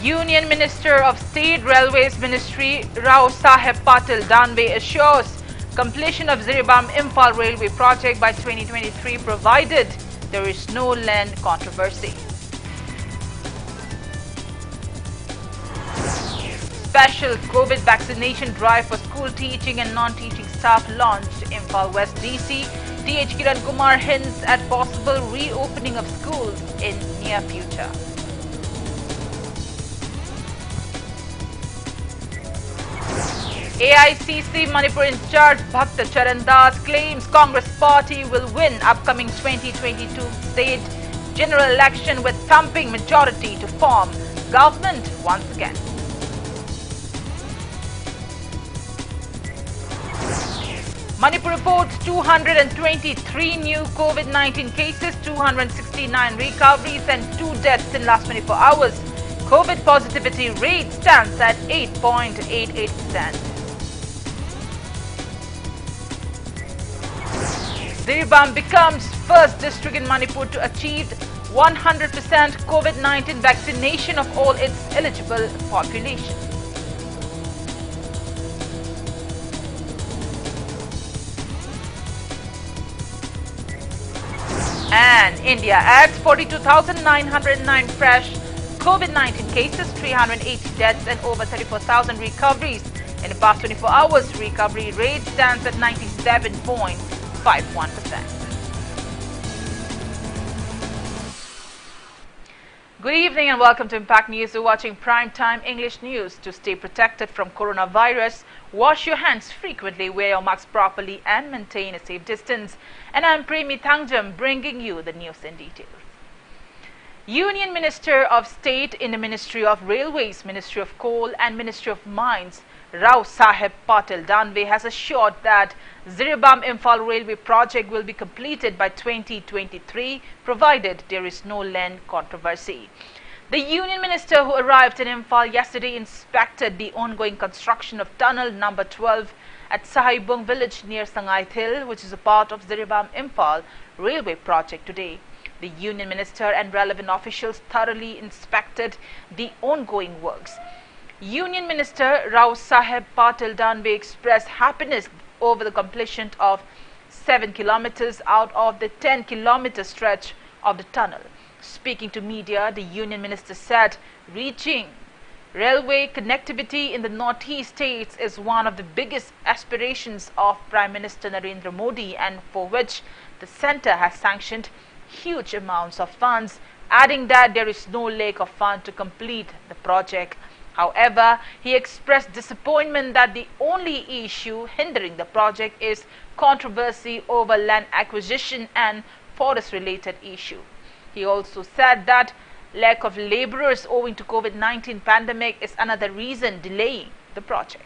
Union Minister of State Railways Ministry Rao Saheb Patil Danve assures completion of Ziribam Imphal Railway project by 2023 provided there is no land controversy. Special COVID vaccination drive for school teaching and non-teaching staff launched. Imphal West DC TH Kiran Kumar hints at possible reopening of schools in near future. AICC Manipur in charge Bhakta Charan Das claims Congress party will win upcoming 2022 state general election with thumping majority to form government once again. Manipur reports 223 new COVID-19 cases, 269 recoveries and 2 deaths in last 24 hours. COVID positivity rate stands at 8.88%. Ziribam becomes first district in Manipur to achieve 100% COVID-19 vaccination of all its eligible population. And India adds 42,909 fresh COVID-19 cases, 380 deaths and over 34,000 recoveries. In the past 24 hours, recovery rate stands at 97.51%. Good evening and welcome to Impact News. You're watching Primetime English News. To stay protected from coronavirus, wash your hands frequently, wear your masks properly and maintain a safe distance. And I'm Premi Thangjam bringing you the news in detail. Union Minister of State in the Ministry of Railways, Ministry of Coal and Ministry of Mines, Rao Saheb Patil Danve has assured that Ziribam Imphal Railway project will be completed by 2023 provided there is no land controversy. The Union Minister who arrived in Imphal yesterday inspected the ongoing construction of tunnel number 12 at Sahaibung village near Sangaithil, which is a part of Ziribam Imphal Railway project today. The Union Minister and relevant officials thoroughly inspected the ongoing works. Union Minister Rao Saheb Patil Danve expressed happiness over the completion of 7 kilometers out of the 10-kilometer stretch of the tunnel. Speaking to media, the Union Minister said reaching railway connectivity in the northeast states is one of the biggest aspirations of Prime Minister Narendra Modi and for which the centre has sanctioned huge amounts of funds, adding that there is no lack of funds to complete the project. However, he expressed disappointment that the only issue hindering the project is controversy over land acquisition and forest-related issue. He also said that lack of labourers owing to COVID-19 pandemic is another reason delaying the project.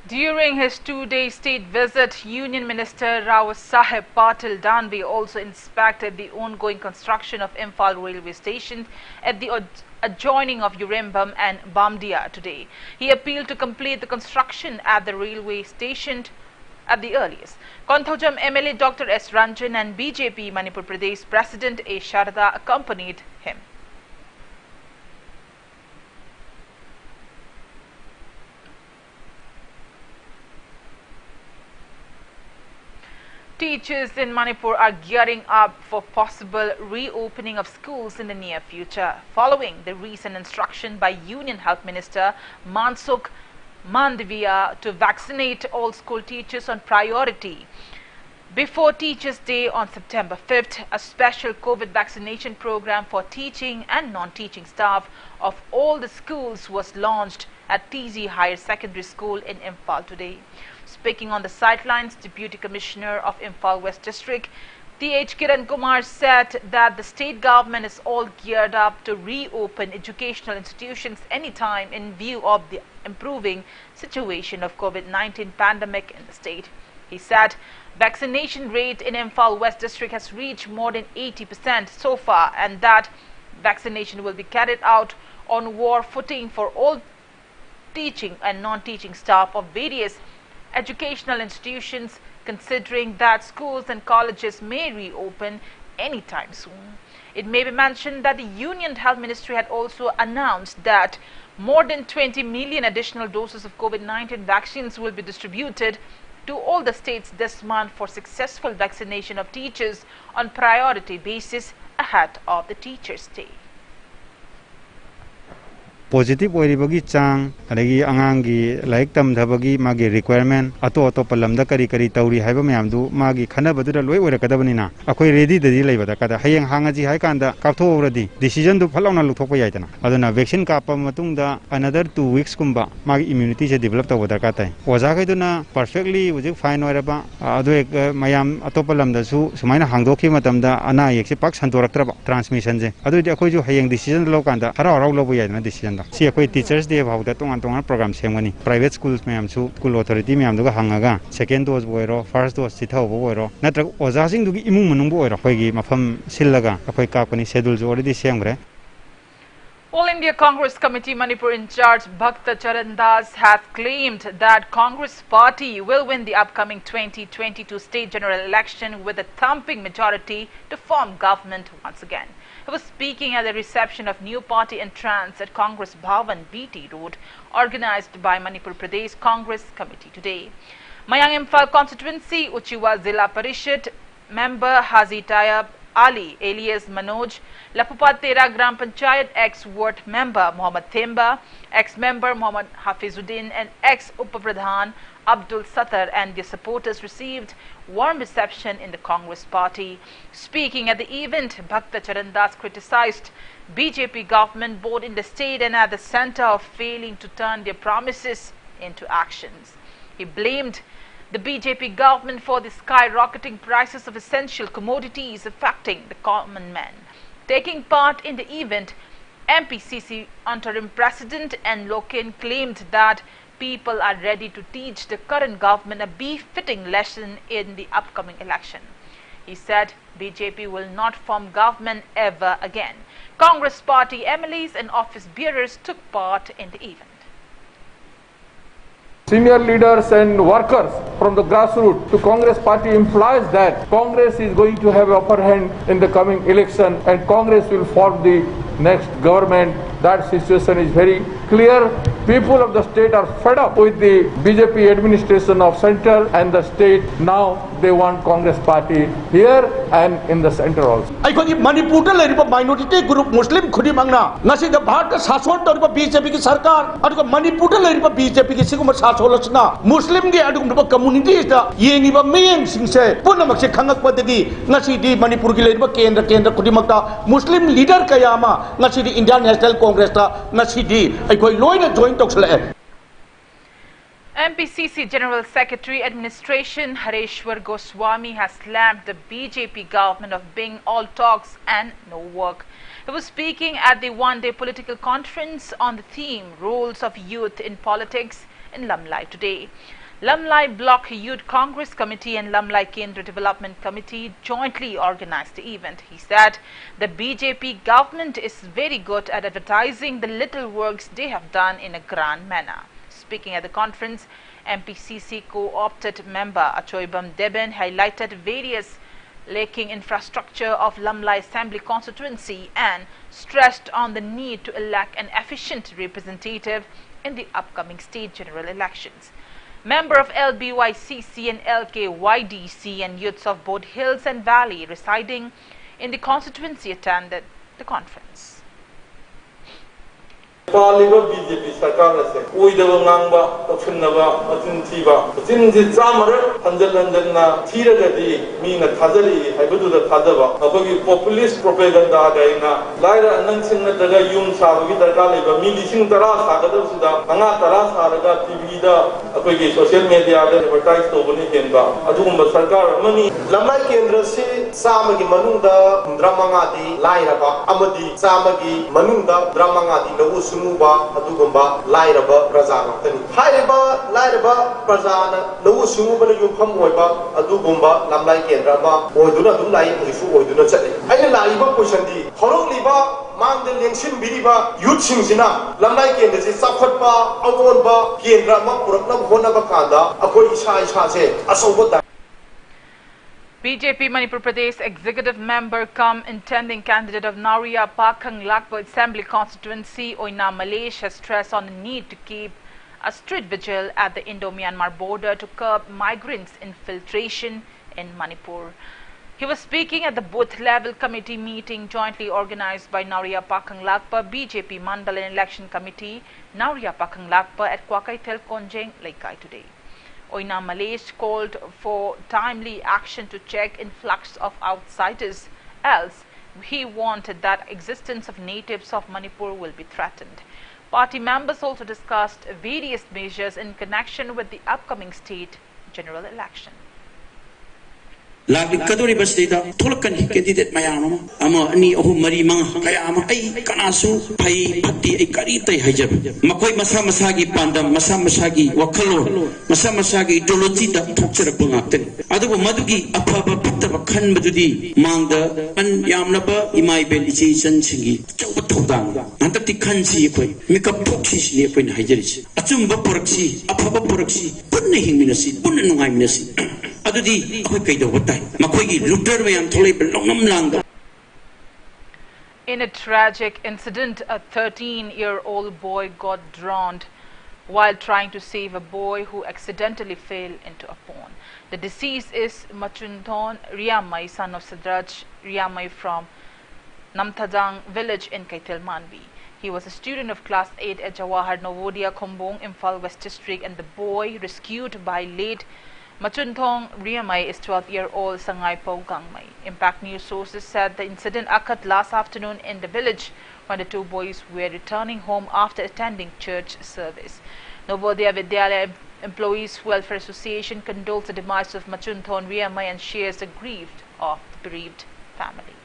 During his 2-day state visit, Union Minister Rao Saheb Patil Danve also inspected the ongoing construction of Imphal railway station at the adjoining of Urembam and Bamdia today. He appealed to complete the construction at the railway station at the earliest. Thangjam MLA Dr. S. Ranjan and BJP Manipur Pradesh President A. Sharada accompanied him. Teachers in Manipur are gearing up for possible reopening of schools in the near future, following the recent instruction by Union Health Minister Mansukh Mandavia to vaccinate all school teachers on priority. Before Teachers' Day on September 5th, a special COVID vaccination program for teaching and non-teaching staff of all the schools was launched at TZ Higher Secondary School in Imphal today. Speaking on the sidelines, Deputy Commissioner of Imphal West District, T.H. Kiran Kumar said that the state government is all geared up to reopen educational institutions anytime in view of the improving situation of COVID-19 pandemic in the state. He said vaccination rate in Imphal West District has reached more than 80% so far, and that vaccination will be carried out on war footing for all teaching and non-teaching staff of various educational institutions, considering that schools and colleges may reopen anytime soon. It may be mentioned that the Union Health Ministry had also announced that more than 20 million additional doses of COVID-19 vaccines will be distributed to all the states this month for successful vaccination of teachers on priority basis ahead of the Teachers' Day. Positive oiribagi chang adagi angangi like tam dhabagi magi requirement ato palamda kari tauri haiba mayamdu magi khana badura loi oirakadabanina akoi ready dadi laibada kada hayang hangaji haikanda kaptho uradi decision du phalauna luthokpa yaitana aduna vaccine kapa matungda another 2 weeks kumba magi immunity se develop tawada katai oja gaiduna perfectly ujik fine oiraba adu ek mayam ato palamda su sumaina hangdokhi matamda ana yekse pak santoraktraba transmission je adu di akoi ju hayang decision lokanda harau lobu yaitana decision See, a Teachers' Day about that one program ceremony. Private schools, ma'am, school authority, ma'am, Hangaga, second dose boiro, first dose Sita boiro, not was asking to give Imun boiro, Hogi, Mafam Silaga, a quick company schedules already same. All India Congress Committee Manipur in charge Bhakta Charandas has claimed that Congress party will win the upcoming 2022 state general election with a thumping majority to form government once again. He was speaking at the reception of new party entrants at Congress Bhavan BT Road, organized by Manipur Pradesh Congress Committee today. Mayang Imphal constituency Uchiwa Zilla Parishad member Hazi Tayyab Ali alias Manoj, Lapupat Tera Gram Panchayat ex-ward member Muhammad Themba, ex-member Muhammad Hafizuddin and ex-Upapradhan Abdul Sattar and their supporters received warm reception in the Congress party. Speaking at the event, Bhakta Charandas criticized BJP government both in the state and at the center of failing to turn their promises into actions. He blamed the BJP government for the skyrocketing prices of essential commodities affecting the common man. Taking part in the event, MPCC interim president and Loken claimed that people are ready to teach the current government a befitting lesson in the upcoming election. He said BJP will not form government ever again. Congress party MLAs and office bearers took part in the event. Senior leaders and workers from the grassroots to Congress party implies that Congress is going to have upper hand in the coming election and Congress will form the next government. That situation is very clear. People of the state are fed up with the BJP administration of center and the state. Now they want Congress party here and in the center also. Manipur minority group Muslim Khudimangna Nasi the Bharat Sason to BJP Sarkar Manipur BJP Solosna Muslim community is the Yeniba Mayang Sing say Punamaxi Kangak Padagi Nasi di Manipur Kendra Kudimaka Muslim leader Kayama Nasi the Indian National Congress Nasi di Loina joint MPCC General Secretary Administration Hareshwar Goswami has slammed the BJP government of being all talks and no work. He was speaking at the one-day political conference on the theme Roles of Youth in Politics in Lamlai today. Lamlai Block Youth Congress Committee and Lamlai Kendra Development Committee jointly organized the event. He said the BJP government is very good at advertising the little works they have done in a grand manner. Speaking at the conference, MPCC co-opted member Achoybam Deben highlighted various lacking infrastructure of Lamlai Assembly constituency and stressed on the need to elect an efficient representative in the upcoming state general elections. Member of LBYCC and LKYDC and youths of both Hills and Valley residing in the constituency attended the conference. पालिबा BJP सरकार से ओइदबा nangba तखिनबा अचिनथिबा चिनजि चामर हंजल हंजलना थीरगदि मीना थाजरी हाइबदुदा थाजबा अबगी पॉपुलिस्ट प्रोपेगेंडा गाइना लाइरा नंसिंगना दगा युम साबगी दरकार लेबा मी लिसिंग तरा सागदबसिदा अंगा तरा सारगा टीवी दा अबगी सोशल मीडिया दा एडवर्टाइज तोबनी केनबा अदुगुंबा सरकार अमनी लम्बाई केंद्र से सामगी मनुंगदा द्रामंगादी लाइरबा अमदी सामगी मनुंगदा द्रामंगादी लवु सुमुबा अदुगुंबा लाइरबा प्रजा ngakani hairiba lairaba prajana लवु सुमुबा युफम ओइबा अदुगुंबा लम्बाई केंद्र मा ओइदुना दुम लाई मुसु ओइदुना चले आइना लाइबा क्वेश्चन दी हरोलिबा मांगदे लेंसिन बिरिबा यूथ सिंगसिना लम्बाई केंद्र से साखटबा अवोनबा केंद्र मा पुरकना होनबा कांदा अखोई इसा इसा से असौबा BJP Manipur Pradesh Executive Member cum intending candidate of Nauriya Pakhang Lakpa Assembly Constituency Oina Malesh has stressed on the need to keep a strict vigil at the Indo-Myanmar border to curb migrants' infiltration in Manipur. He was speaking at the booth level committee meeting jointly organized by Nauriya Pakhang Lakpa BJP Mandal and Election Committee Nauriya Pakhang Lakpa at Kwakaitel Konjeng Laikai today. Oina Malesh called for timely action to check influx of outsiders, else he wanted that existence of natives of Manipur will be threatened. Party members also discussed various measures in connection with the upcoming state general election. Lagi kaduri basdida tolkan candidate mayama ama ani ohu mari mang kaya ama ai kanasu pai pati ai kari tai hajab makoi masa masagi pandam masa masagi wakalo masa masagi ideology da thokchara bungakten adugo madugi apaba pattaba khan madudi mangda an yamnaba imai bel ichi chan singi chawba thodang nantakti khan si koi mikap thokhi si koi na hajaris achumba poraksi apaba poraksi punna hingminasi punna nungai minasi adudi akoi kaido watai In a tragic incident, a 13-year-old boy got drowned while trying to save a boy who accidentally fell into a pond. The deceased is Machunthon Riamai, son of Sadraj Riamai from Namthadang village in Kaitel Manvi. He was a student of class 8 at Jawahar Novodia Khombong, Imphal West District, and the boy rescued by late Machunthong Riamai is 12-year-old Sangai Po Gangmai. Impact News sources said the incident occurred last afternoon in the village when the two boys were returning home after attending church service. Novodia Vidyalaya Employees Welfare Association condoles the demise of Machunthong Riamai and shares the grief of the bereaved family.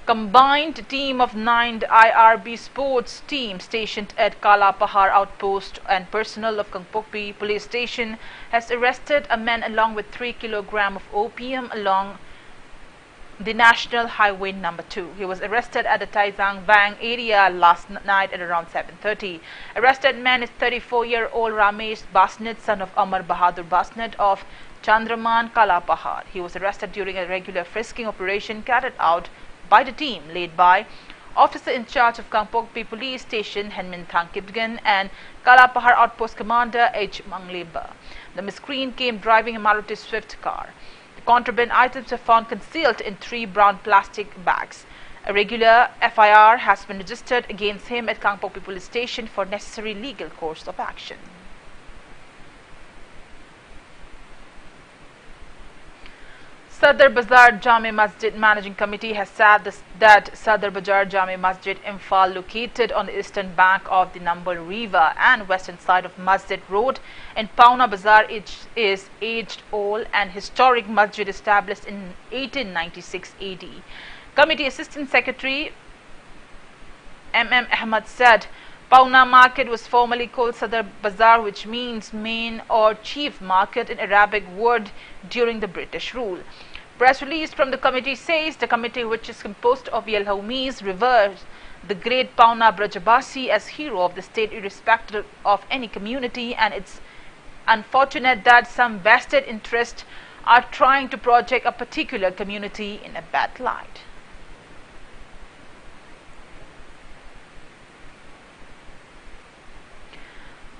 Combined team of 9 IRB sports teams stationed at Kala Pahar outpost and personnel of Kangpokpi police station has arrested a man along with 3 kilograms of opium along the National Highway number 2. He was arrested at the Taizang Vang area last night at around 7:30. Arrested man is 34-year-old Ramesh Basnet, son of Amar Bahadur Basnet of Chandraman Kala Pahar. He was arrested during a regular frisking operation carried out by the team led by Officer in charge of Kangpokpi Police Station Henmin Thangkipgan and Kalapahar Outpost Commander H. Mangleba. The miscreant came driving a Maruti Swift car. The contraband items were found concealed in 3 brown plastic bags. A regular FIR has been registered against him at Kangpokpi Police Station for necessary legal course of action. Sadar Bazar Jami Masjid Managing Committee has said that Sadar Bazar Jami Masjid Imphal, located on the eastern bank of the Nambal River and western side of Masjid Road in Pauna Bazar, is aged old and historic masjid established in 1896 AD. Committee Assistant Secretary M.M. Ahmad said Pauna Market was formerly called Sadar Bazar, which means main or chief market in Arabic word during the British rule. Press release from the committee says the committee, which is composed of Yelhoumis, reveres the great Pauna Brajabasi as hero of the state irrespective of any community, and it's unfortunate that some vested interests are trying to project a particular community in a bad light.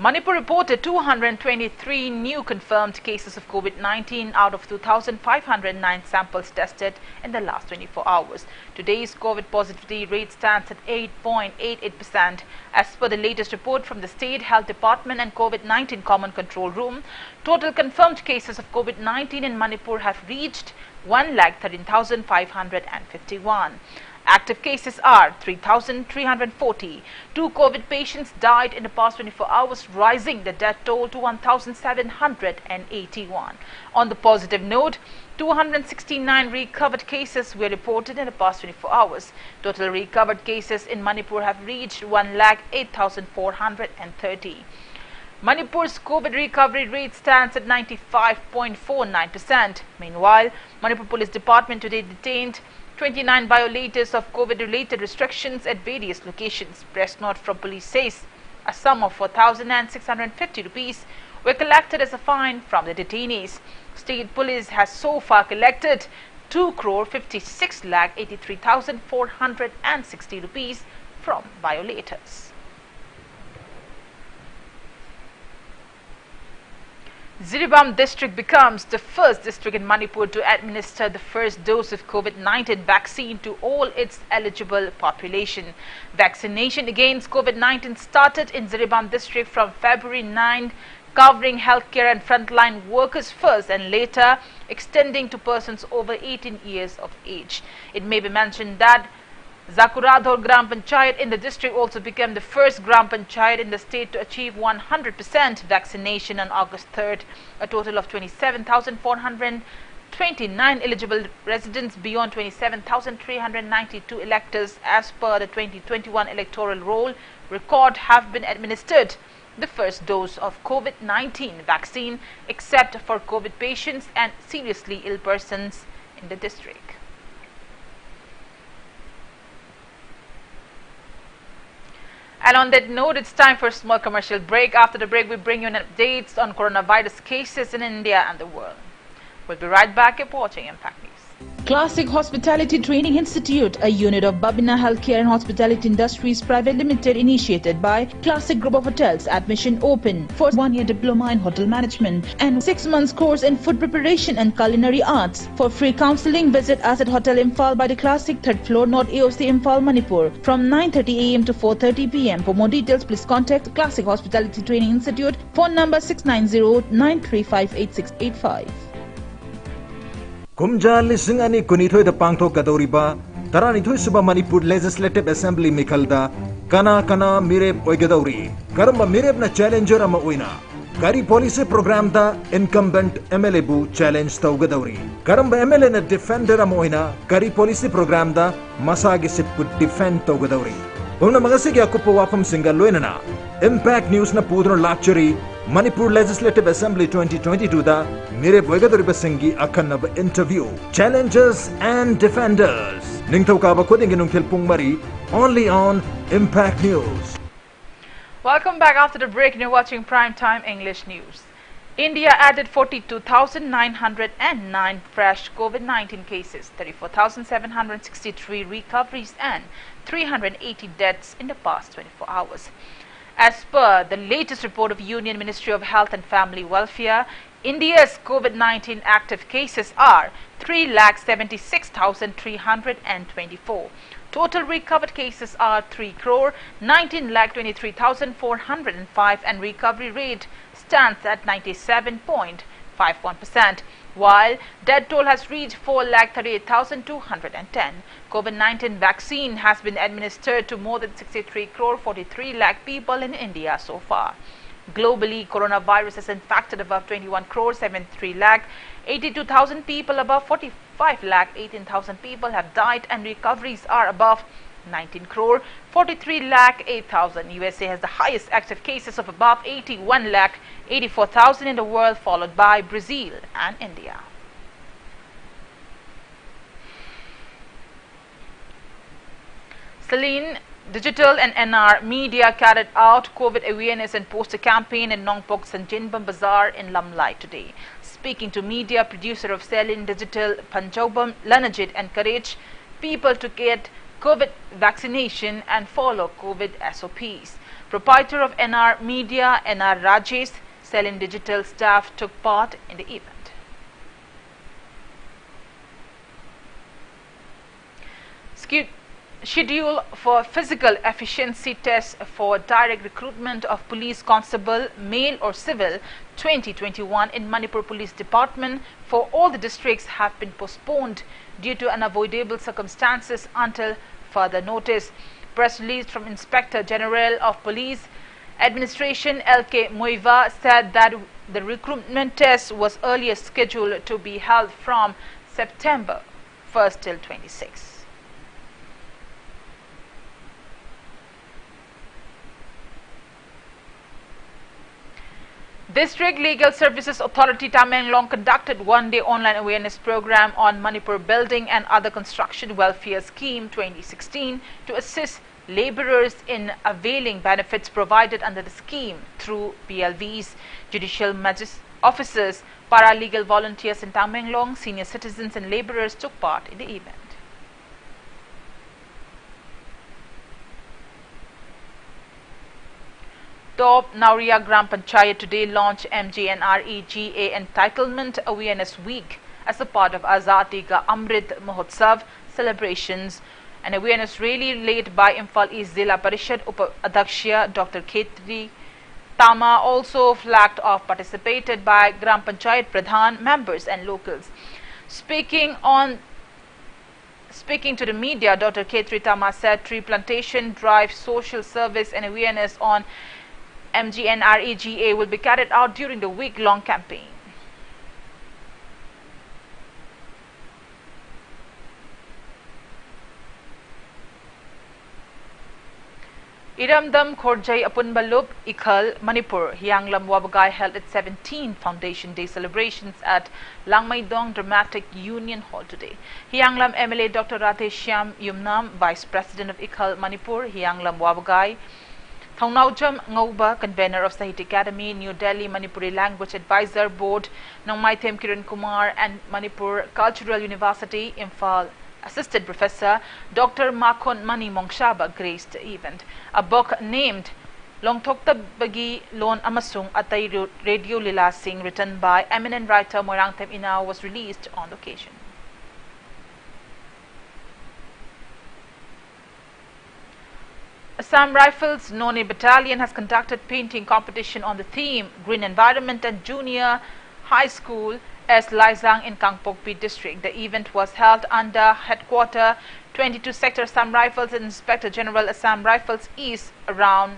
Manipur reported 223 new confirmed cases of COVID-19 out of 2,509 samples tested in the last 24 hours. Today's COVID positivity rate stands at 8.88%. As per the latest report from the State Health Department and COVID-19 Common Control Room, total confirmed cases of COVID-19 in Manipur have reached 1,13,551. Active cases are 3,340. 2 COVID patients died in the past 24 hours, rising the death toll to 1,781. On the positive note, 269 recovered cases were reported in the past 24 hours. Total recovered cases in Manipur have reached 1,08,430. Manipur's COVID recovery rate stands at 95.49%. Meanwhile, Manipur Police Department today detained 29 violators of COVID-related restrictions at various locations. Press note from police says a sum of 4,650 rupees were collected as a fine from the detainees. State Police has so far collected 2,56,83,460 rupees from violators. Ziribam district becomes the first district in Manipur to administer the first dose of COVID-19 vaccine to all its eligible population. Vaccination against COVID-19 started in Ziribam district from February 9, covering healthcare and frontline workers first and later extending to persons over 18 years of age. It may be mentioned that Zakuradhor Gram Panchayat in the district also became the first Gram Panchayat in the state to achieve 100% vaccination on August 3rd. A total of 27,429 eligible residents beyond 27,392 electors as per the 2021 electoral roll record have been administered the first dose of COVID-19 vaccine except for COVID patients and seriously ill persons in the district. And on that note, it's time for a small commercial break. After the break, we bring you updates on coronavirus cases in India and the world. We'll be right back. You're watching Impact News. Classic Hospitality Training Institute, a unit of Babina Healthcare and Hospitality Industries Private Limited, initiated by Classic Group of Hotels. Admission open for 1-year diploma in hotel management and 6 months course in food preparation and culinary arts. For free counseling, visit us at Hotel Imphal by the Classic, 3rd floor, North AOC, Imphal, Manipur, from 9:30 a.m. to 4:30 p.m. For more details, please contact Classic Hospitality Training Institute. Phone number 690-935-8685. Kumja lising ani kunithoi da pangtho kadoriba taranithoi suba Manipur Legislative Assembly mikalda kana mireb oigadori karamba mireb na challenger ama oina kari policy program da incumbent MLA bu challenge taugadori karamba MLA na defender ama oina kari policy program da masagi sip ku defend taugadori Una magasig yakupo wapam singa loinana Impact News na pudro lecture Manipur Legislative Assembly 2022 da mere boigadori basengi akan interview challengers and defenders ningtau ka ba koding inung telpung mari only on Impact News. Welcome back after the break and you're watching Primetime English News. India added 42,909 fresh COVID-19 cases, 34,763 recoveries and 380 deaths in the past 24 hours. As per the latest report of Union Ministry of Health and Family Welfare, India's COVID-19 active cases are 3,76,324. Total recovered cases are 3,19,23,405 and recovery rate stands at 97.51%, while death toll has reached 4,38,210. COVID-19 vaccine has been administered to more than 63 crore 43 lakh people in India so far. Globally, coronavirus has infected above 21 crore 73 lakh 82,000 people, above 45 lakh 18,000 people have died and recoveries are above 19 crore 43 lakh 8,000. USA has the highest active cases of above 81 lakh 84,000 in the world, followed by Brazil and India. Celine Digital and NR Media carried out COVID awareness and poster campaign in Nongpok Sanjinbam Bazaar in Lamlai today. Speaking to media, producer of Celine Digital Thangjam Lanajit encouraged people to get COVID vaccination and follow COVID SOPs. Proprietor of NR Media, NR Rajesh, Selin Digital staff took part in the event. Schedule for physical efficiency tests for direct recruitment of police constable, male or civil 2021 in Manipur Police Department for all the districts have been postponed due to unavoidable circumstances until further notice. Press release from Inspector General of Police Administration L.K. Moiva said that the recruitment test was earlier scheduled to be held from September 1st till 26th. District Legal Services Authority Tamenglong conducted one-day online awareness program on Manipur Building and Other Construction Welfare Scheme 2016 to assist laborers in availing benefits provided under the scheme through PLVs. Judicial officers, paralegal volunteers in Tamenglong, senior citizens and laborers took part in the event. Top Nauria Gram Panchayat today launched MGNREGA Entitlement Awareness Week as a part of Azadi Ka Amrit Mahotsav celebrations. An awareness rally led by Imphal East Zilla Parishad Upadhyakshya Dr. Khetri Tama also flagged off, participated by Gram Panchayat Pradhan members and locals. Speaking to the media, Dr. Khetri Tama said tree plantation drive, social service and awareness on MGNREGA will be carried out during the week-long campaign. Iramdam Khorjai Apunbalup Ikhal Manipur Hyanglam Wabagai held its 17th Foundation Day celebrations at Langmaidong Dramatic Union Hall today. Hyanglam MLA Dr. Radheshyam Yumnam, Vice President of Ikhal Manipur, Hyanglam Wabagai, Thangjam Ngauba, convener of Sahitya Academy, New Delhi Manipuri Language Advisor Board, Nongmaithem Kiran Kumar and Manipur Cultural University, Imphal Assistant Professor Dr. Makhon Mani Mongshaba graced the event. A book named Longthokta Bagi Lon Amasung Atay Radio Lila Singh, written by eminent writer Moirangthem Inao, was released on the occasion. Assam Rifles Noni Battalion has conducted painting competition on the theme Green Environment at Junior High School S. Laizang in Kangpokpi district. The event was held under Headquarter 22 Sector Assam Rifles and Inspector General Assam Rifles East. Around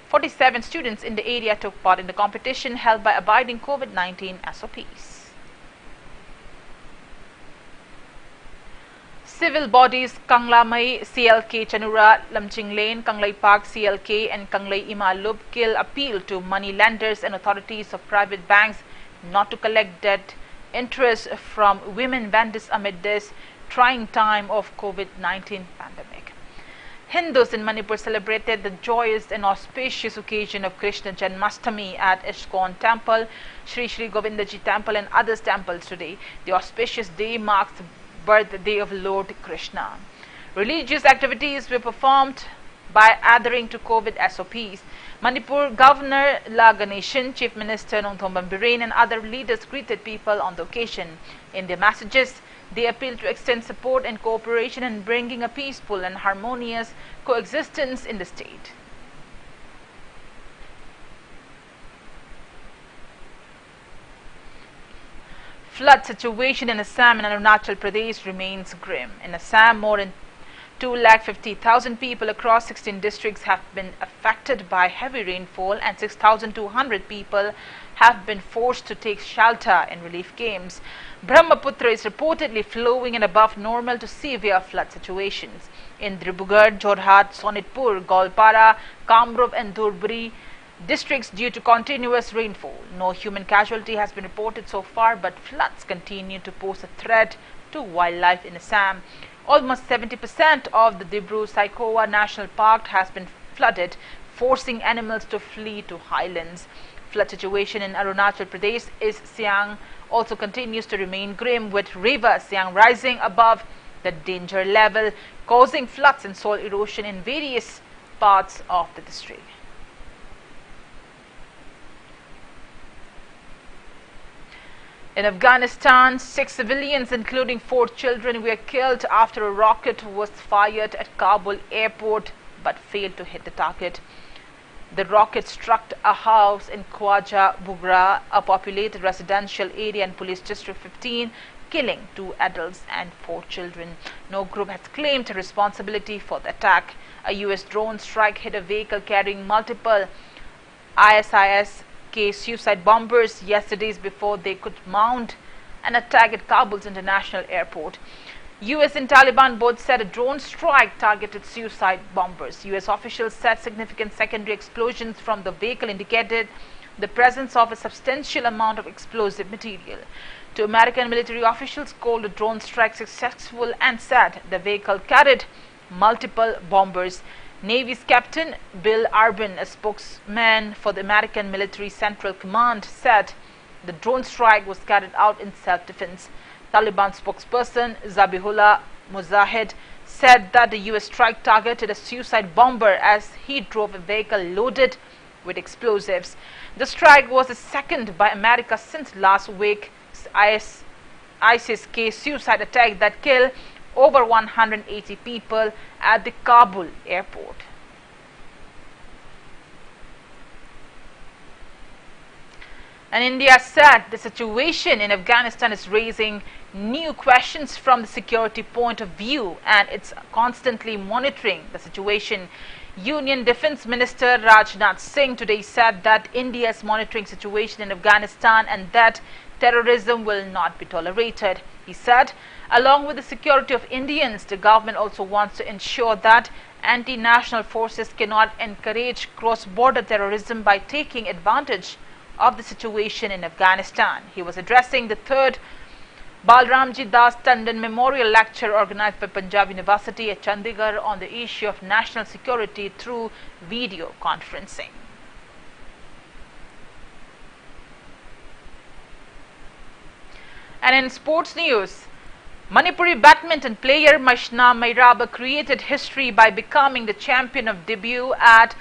47 students in the area took part in the competition held by abiding COVID-19 SOPs. Civil bodies Kanglamai CLK Chanura Lamching Lane, Kanglai Park CLK and Kanglai Ima Lubkil appeal to money lenders and authorities of private banks not to collect debt interest from women vendors amid this trying time of COVID-19 pandemic. Hindus in Manipur celebrated the joyous and auspicious occasion of Krishna Janmashtami at ISKCON Temple, Sri Sri Govindaji Temple and others temples today. The auspicious day marks the birthday of Lord Krishna. Religious activities were performed by adhering to COVID SOPs. Manipur Governor La Ganeshan, Chief Minister Nongthombam Biren and other leaders greeted people on the occasion. In their messages, they appealed to extend support and cooperation in bringing a peaceful and harmonious coexistence in the state. Flood situation in Assam and Arunachal Pradesh remains grim. In Assam, more than 250,000 people across 16 districts have been affected by heavy rainfall and 6,200 people have been forced to take shelter in relief camps. Brahmaputra is reportedly flowing in above normal to severe flood situations. In Dibrugarh, Jorhat, Sonitpur, Golpara, Kamrup and Dhubri districts due to continuous rainfall. No human casualty has been reported so far, but floods continue to pose a threat to wildlife in Assam. Almost 70% of the Dibru-Saikhowa National Park has been flooded, forcing animals to flee to highlands. Flood situation in Arunachal Pradesh is Siang also continues to remain grim, with river Siang rising above the danger level, causing floods and soil erosion in various parts of the district. In Afghanistan, 6 civilians, including 4 children, were killed after a rocket was fired at Kabul airport but failed to hit the target. The rocket struck a house in Khwaja Bugra, a populated residential area in Police District 15, killing 2 adults and 4 children. No group has claimed responsibility for the attack. A US drone strike hit a vehicle carrying multiple ISIS-K suicide bombers yesterday before they could mount an attack at Kabul's international airport. US and Taliban both said a drone strike targeted suicide bombers. US officials said significant secondary explosions from the vehicle indicated the presence of a substantial amount of explosive material. 2 American military officials called the drone strike successful and said the vehicle carried multiple bombers. Navy's Captain Bill Urban, a spokesman for the American Military Central Command, said the drone strike was carried out in self-defense. Taliban spokesperson Zabihullah Mujahid said that the US strike targeted a suicide bomber as he drove a vehicle loaded with explosives. The strike was the second by America since last week's ISIS-K suicide attack that killed over 180 people at the Kabul airport. And India said the situation in Afghanistan is raising new questions from the security point of view, and it's constantly monitoring the situation. Union Defense Minister Rajnath Singh today said that India is monitoring the situation in Afghanistan and that terrorism will not be tolerated. He said, along with the security of Indians, the government also wants to ensure that anti-national forces cannot encourage cross-border terrorism by taking advantage of the situation in Afghanistan. He was addressing the 3rd Balramji Das Tandon Memorial Lecture organized by Punjab University at Chandigarh on the issue of national security through video conferencing. And in sports news, Manipuri badminton player Mashna Mairaba created history by becoming the champion of debut at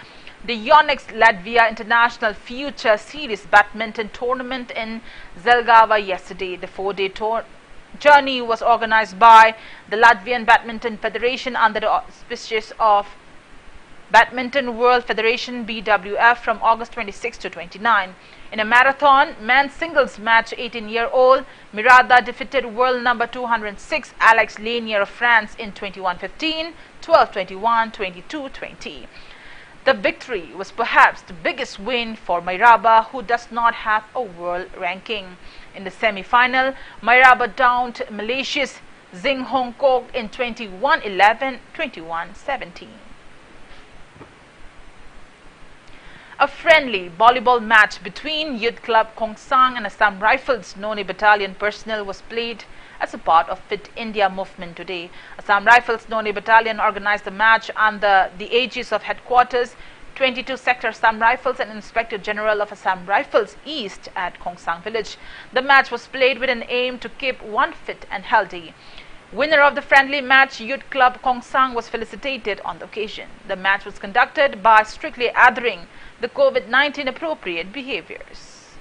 the Yonex Latvia International Future Series badminton tournament in Zelgava yesterday. The 4-day journey was organized by the Latvian Badminton Federation under the auspices of Badminton World Federation (BWF) from August 26 to 29. In a marathon men's singles match, 18-year-old Mirada defeated world number 206 Alex Lanier of France in 21-15, 12-21, 22-20. The victory was perhaps the biggest win for Mairaba, who does not have a world ranking. In the semi-final, Mairaba downed Malaysia's Zing Hong Kok in 21-11, 21-17. A friendly volleyball match between Youth Club Khongsang and Assam Rifles Noni Battalion personnel was played as a part of Fit India movement today. Assam Rifles Noni Battalion organized the match under the aegis of Headquarters 22 Sector Assam Rifles and Inspector General of Assam Rifles East at Khongsang village. The match was played with an aim to keep one fit and healthy. Winner of the friendly match, Youth Club Khongsang, was felicitated on the occasion. The match was conducted by strictly adhering the COVID-19 appropriate behaviors.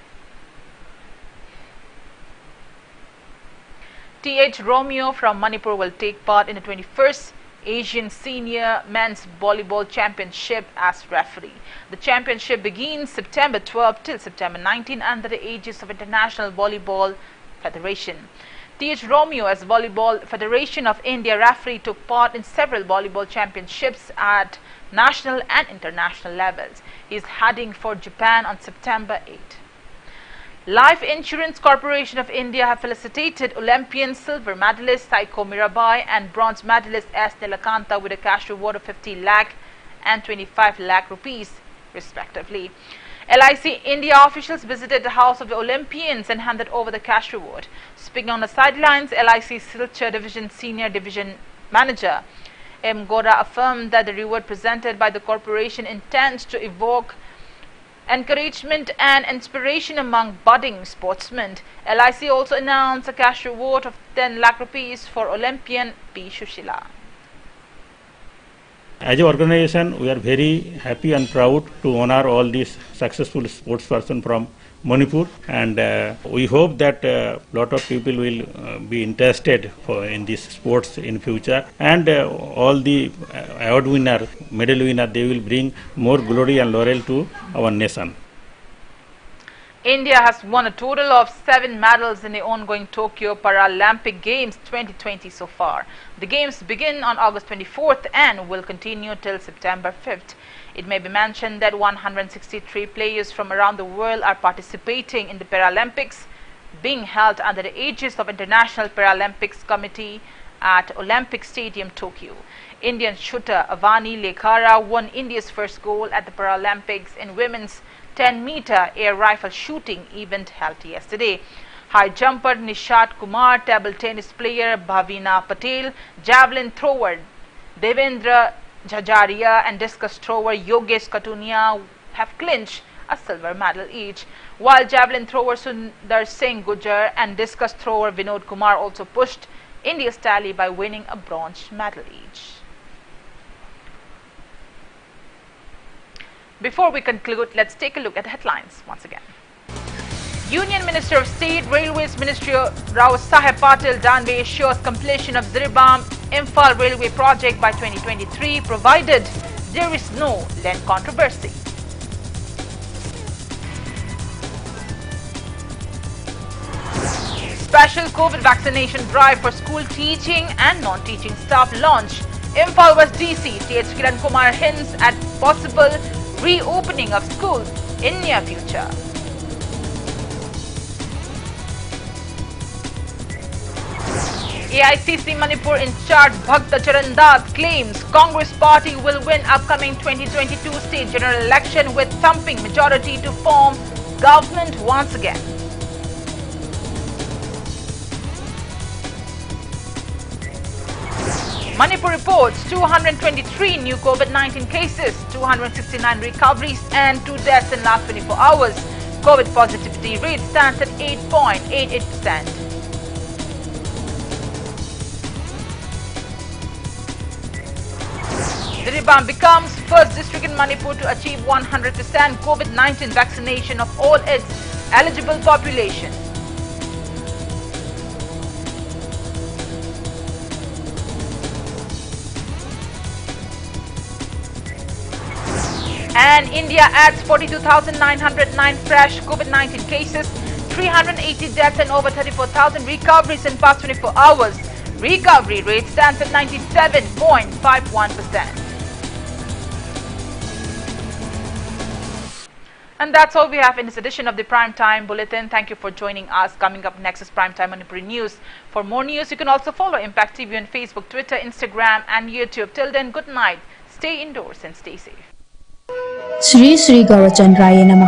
T.H. Romeo from Manipur will take part in the 21st Asian Senior Men's Volleyball Championship as referee. The championship begins September 12 till September 19 under the aegis of International Volleyball Federation. T.H. Romeo, as Volleyball Federation of India referee, took part in several volleyball championships at national and international levels. He is heading for Japan on September 8. Life Insurance Corporation of India have felicitated Olympian silver medalist Saiko Mirabai and bronze medalist S. Nilakanta with a cash reward of 50 lakh and 25 lakh rupees respectively. LIC India officials visited the house of the Olympians and handed over the cash reward. Speaking on the sidelines, LIC Silchar Division Senior Division Manager M. Gora affirmed that the reward presented by the corporation intends to evoke encouragement and inspiration among budding sportsmen. LIC also announced a cash reward of 10 lakh rupees for Olympian P. Shushila. As an organization, we are very happy and proud to honor all these successful sports persons from Manipur, and we hope that a lot of people will be interested in this sports in future, and all the award winner, medal winner, they will bring more glory and laurel to our nation. India has won a total of 7 medals in the ongoing Tokyo Paralympic Games 2020 so far. The games begin on August 24th and will continue till September 5th. It may be mentioned that 163 players from around the world are participating in the Paralympics, being held under the aegis of International Paralympics Committee at Olympic Stadium, Tokyo. Indian shooter Avani Lekhara won India's first gold at the Paralympics in women's 10-meter air rifle shooting event held yesterday. High jumper Nishat Kumar, table tennis player Bhavina Patel, javelin thrower Devendra Jajaria and discus thrower Yogesh Katunia have clinched a silver medal each, while javelin thrower Sundar Singh Gujar and discus thrower Vinod Kumar also pushed India's tally by winning a bronze medal each. Before we conclude, let's take a look at the headlines once again. Union Minister of State, Railways Ministry Rao Saheb Patil Danve assures completion of Ziribam Imphal Railway project by 2023, provided there is no land controversy. Special COVID vaccination drive for school teaching and non-teaching staff launch. Imphal West DC TH Kiran Kumar hints at possible reopening of schools in near future. AICC Manipur in charge Bhakta Charan Das claims Congress party will win upcoming 2022 state general election with thumping majority to form government once again. Manipur reports 223 new COVID-19 cases, 269 recoveries and 2 deaths in last 24 hours. COVID positivity rate stands at 8.88%. Ziribam becomes first district in Manipur to achieve 100% COVID-19 vaccination of all its eligible population. And India adds 42,909 fresh COVID-19 cases, 380 deaths and over 34,000 recoveries in past 24 hours. Recovery rate stands at 97.51%. And that's all we have in this edition of the Primetime Bulletin. Thank you for joining us. Coming up next is Primetime Manipur News. For more news, you can also follow Impact TV on Facebook, Twitter, Instagram and YouTube. Till then, good night. Stay indoors and stay safe. Sri Sri Gaurachandraya Namah.